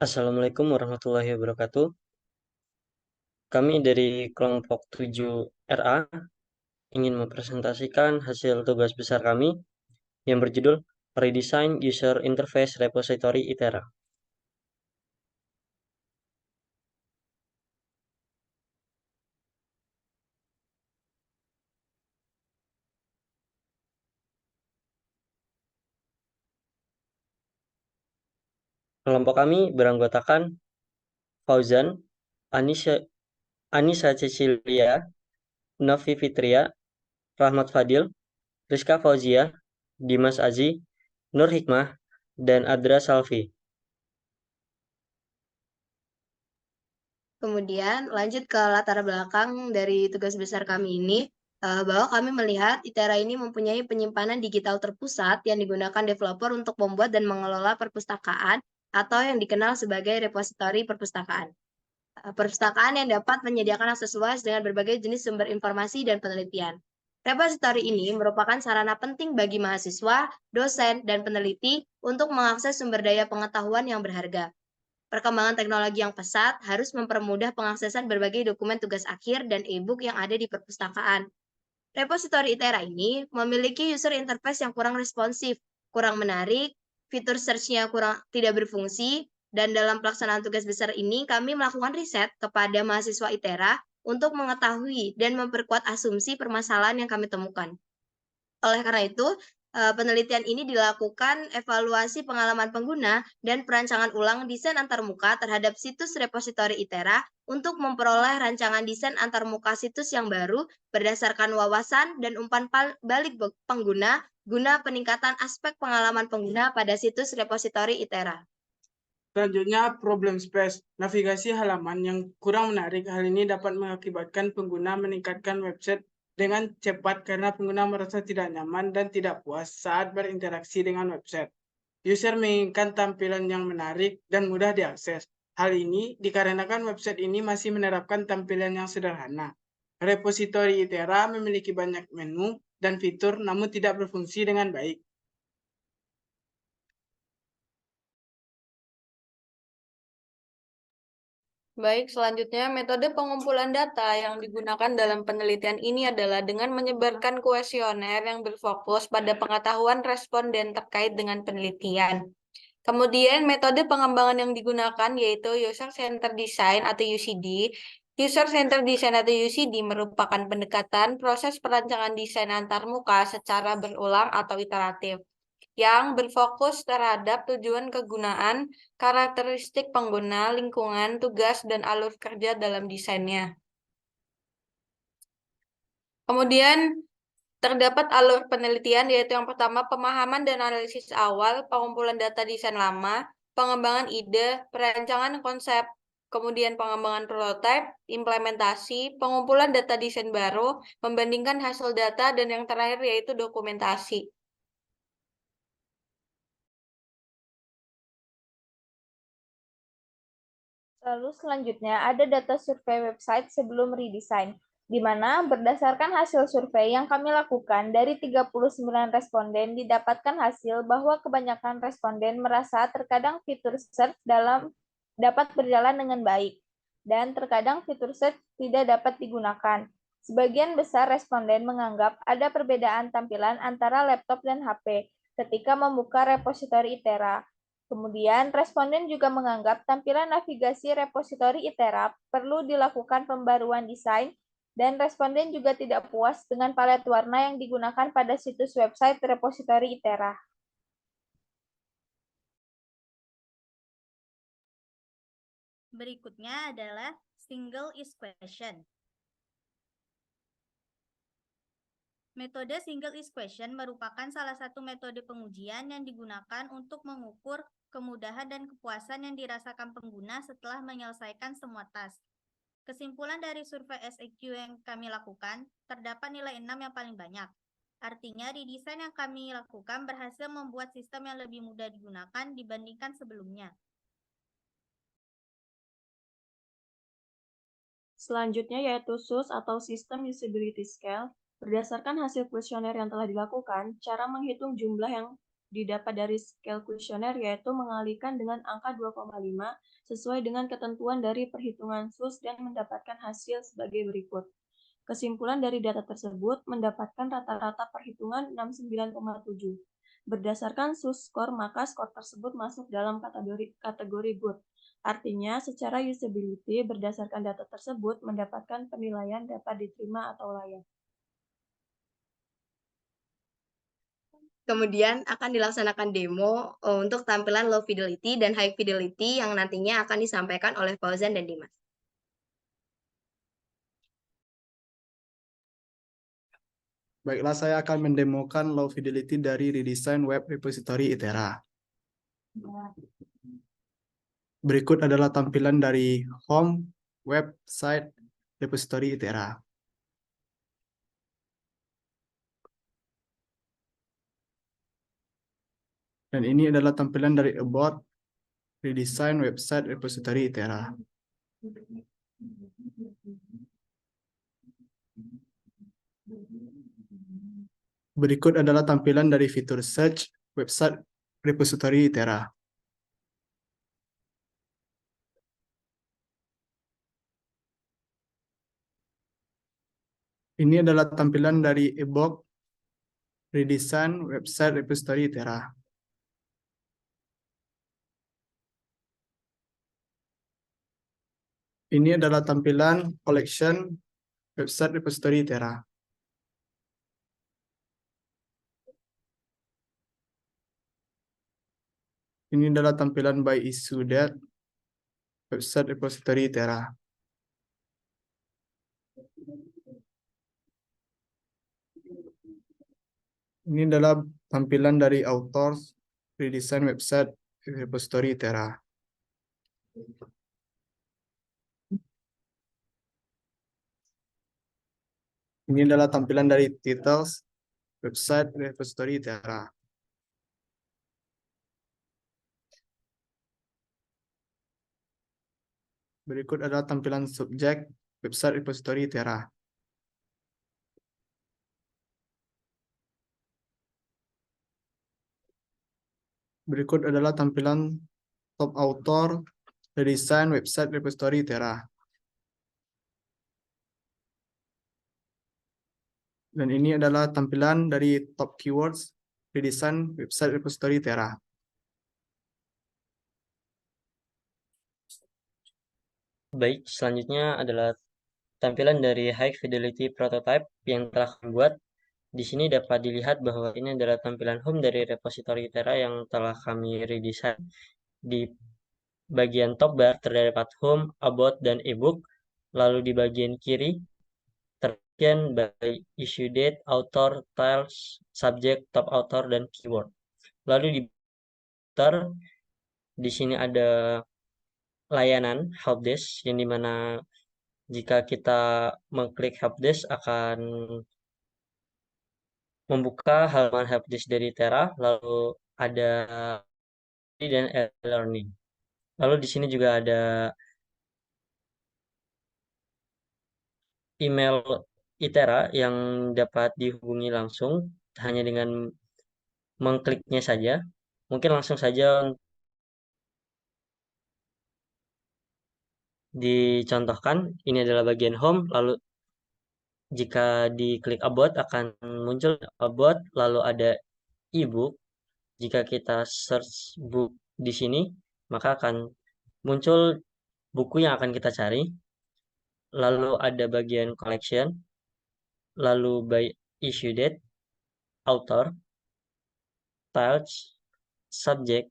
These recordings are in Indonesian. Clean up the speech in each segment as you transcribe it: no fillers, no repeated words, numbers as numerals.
Assalamualaikum warahmatullahi wabarakatuh. Kami dari kelompok 7RA ingin mempresentasikan hasil tugas besar kami yang berjudul Redesign User Interface Repository ITERA. Kelompok kami beranggotakan Fauzan, Anissa, Anissa Cecilia, Novi Fitria, Rahmat Fadil, Rizka Fauzia, Dimas Azi, Nur Hikmah, dan Adra Salvi. Kemudian lanjut ke latar belakang dari tugas besar kami ini, bahwa kami melihat ITERA ini mempunyai penyimpanan digital terpusat yang digunakan developer untuk membuat dan mengelola perpustakaan atau yang dikenal sebagai repositori perpustakaan. Perpustakaan yang dapat menyediakan akses luas dengan berbagai jenis sumber informasi dan penelitian. Repositori ini merupakan sarana penting bagi mahasiswa, dosen, dan peneliti untuk mengakses sumber daya pengetahuan yang berharga. Perkembangan teknologi yang pesat harus mempermudah pengaksesan berbagai dokumen tugas akhir dan e-book yang ada di perpustakaan. Repositori ITERA ini memiliki user interface yang kurang responsif, kurang menarik, fitur search-nya kurang tidak berfungsi, dan dalam pelaksanaan tugas besar ini kami melakukan riset kepada mahasiswa ITERA untuk mengetahui dan memperkuat asumsi permasalahan yang kami temukan. Oleh karena itu, penelitian ini dilakukan evaluasi pengalaman pengguna dan perancangan ulang desain antarmuka terhadap situs repositori ITERA untuk memperoleh rancangan desain antarmuka situs yang baru berdasarkan wawasan dan umpan balik pengguna guna peningkatan aspek pengalaman pengguna pada situs repositori ITERA. Selanjutnya, problem space. Navigasi halaman yang kurang menarik. Hal ini dapat mengakibatkan pengguna meningkatkan website dengan cepat karena pengguna merasa tidak nyaman dan tidak puas saat berinteraksi dengan website. User menginginkan tampilan yang menarik dan mudah diakses. Hal ini dikarenakan website ini masih menerapkan tampilan yang sederhana. Repositori ITERA memiliki banyak menu dan fitur namun tidak berfungsi dengan baik. Baik, selanjutnya metode pengumpulan data yang digunakan dalam penelitian ini adalah dengan menyebarkan kuesioner yang berfokus pada pengetahuan responden terkait dengan penelitian. Kemudian metode pengembangan yang digunakan yaitu User Centered Design atau UCD. User Centered Design atau UCD merupakan pendekatan proses perancangan desain antarmuka secara berulang atau iteratif, yang berfokus terhadap tujuan kegunaan, karakteristik pengguna, lingkungan, tugas, dan alur kerja dalam desainnya. Kemudian terdapat alur penelitian, yaitu yang pertama pemahaman dan analisis awal, pengumpulan data desain lama, pengembangan ide, perancangan konsep, kemudian pengembangan prototipe, implementasi, pengumpulan data desain baru, membandingkan hasil data, dan yang terakhir yaitu dokumentasi. Lalu selanjutnya ada data survei website sebelum redesign, di mana berdasarkan hasil survei yang kami lakukan dari 39 responden didapatkan hasil bahwa kebanyakan responden merasa terkadang fitur search dapat berjalan dengan baik, dan terkadang fitur search tidak dapat digunakan. Sebagian besar responden menganggap ada perbedaan tampilan antara laptop dan HP ketika membuka repositori ITERA. Kemudian, responden juga menganggap tampilan navigasi repositori ITERA perlu dilakukan pembaruan desain, dan responden juga tidak puas dengan palet warna yang digunakan pada situs website repositori ITERA. Berikutnya adalah single is question. Metode single is question merupakan salah satu metode pengujian yang digunakan untuk mengukur kemudahan dan kepuasan yang dirasakan pengguna setelah menyelesaikan semua task. Kesimpulan dari survei SEQ yang kami lakukan, terdapat nilai 6 yang paling banyak. Artinya, redesign yang kami lakukan berhasil membuat sistem yang lebih mudah digunakan dibandingkan sebelumnya. Selanjutnya yaitu SUS atau System Usability Scale. Berdasarkan hasil kuesioner yang telah dilakukan, cara menghitung jumlah yang didapat dari scale kuesioner yaitu mengalihkan dengan angka 2,5 sesuai dengan ketentuan dari perhitungan SUS dan mendapatkan hasil sebagai berikut. Kesimpulan dari data tersebut mendapatkan rata-rata perhitungan 69,7. Berdasarkan SUS score, maka skor tersebut masuk dalam kategori good. Artinya, secara usability berdasarkan data tersebut mendapatkan penilaian dapat diterima atau layak. Kemudian akan dilaksanakan demo untuk tampilan low fidelity dan high fidelity yang nantinya akan disampaikan oleh Fauzan dan Dimas. Baiklah, saya akan mendemokan low fidelity dari redesign web repository ITERA. Berikut adalah tampilan dari home website repository ITERA. Dan ini adalah tampilan dari about redesign website repository ITERA. Berikut adalah tampilan dari fitur search website repository ITERA. Ini adalah tampilan dari ebook redesign website repository ITERA. Ini adalah tampilan collection website repository ITERA. Ini adalah tampilan by issue date website repository ITERA. Ini adalah tampilan dari authors redesign website repository ITERA. Ini adalah tampilan dari titles website repository ITERA. Berikut adalah tampilan subjek website repository ITERA. Berikut adalah tampilan top author redesign website repository ITERA. Dan ini adalah tampilan dari top keywords redesign website repository ITERA. Baik, selanjutnya adalah tampilan dari high fidelity prototype yang telah kami buat. Di sini dapat dilihat bahwa ini adalah tampilan home dari repository ITERA yang telah kami redesign. Di bagian top bar terdapat home, about, dan ebook. Lalu di bagian kiri terbagian by issue date, author, tiles, subject, top author, dan keyword. Lalu di footer, di sini ada layanan helpdesk yang dimana jika kita mengklik helpdesk akan membuka halaman helpdesk dari Tera, lalu ada dan e-learning. Lalu di sini juga ada email ITERA yang dapat dihubungi langsung hanya dengan mengkliknya saja. Mungkin langsung saja dicontohkan. Ini adalah bagian home, lalu jika diklik about akan muncul about, lalu ada ebook. Jika kita search book di sini, maka akan muncul buku yang akan kita cari. Lalu ada bagian collection, lalu by issue date, author, titles, subject,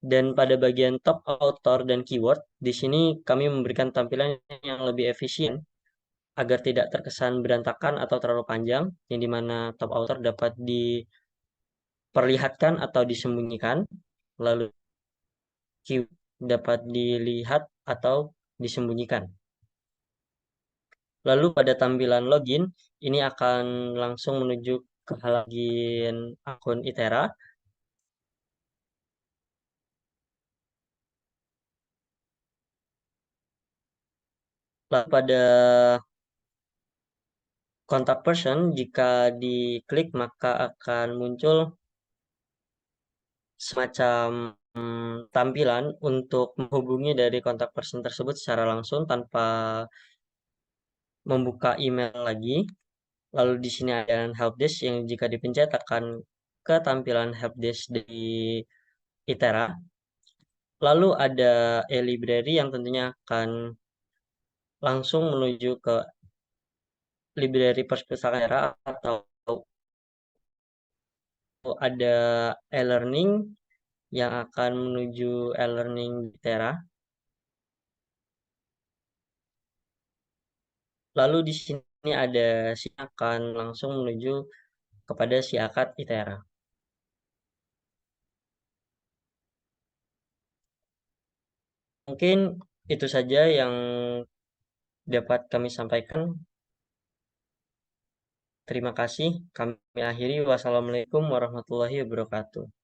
dan pada bagian top author dan keyword, di sini kami memberikan tampilan yang lebih efisien agar tidak terkesan berantakan atau terlalu panjang, yang dimana top author dapat diperlihatkan atau disembunyikan, lalu keyword dapat dilihat atau disembunyikan. Lalu pada tampilan login, ini akan langsung menuju ke halaman akun ITERA. Lalu pada Contact person, jika diklik maka akan muncul semacam tampilan untuk menghubungi dari kontak person tersebut secara langsung tanpa membuka email lagi. Lalu di sini ada helpdesk yang jika dipencet akan ke tampilan helpdesk di ITERA. Lalu ada e-library yang tentunya akan langsung menuju ke library perpustakaan ITERA, atau ada e-learning yang akan menuju e-learning di ITERA. Lalu di sini ada akan langsung menuju kepada Siakat ITERA. Mungkin itu saja yang dapat kami sampaikan. Terima kasih. Kami akhiri. Wassalamualaikum warahmatullahi wabarakatuh.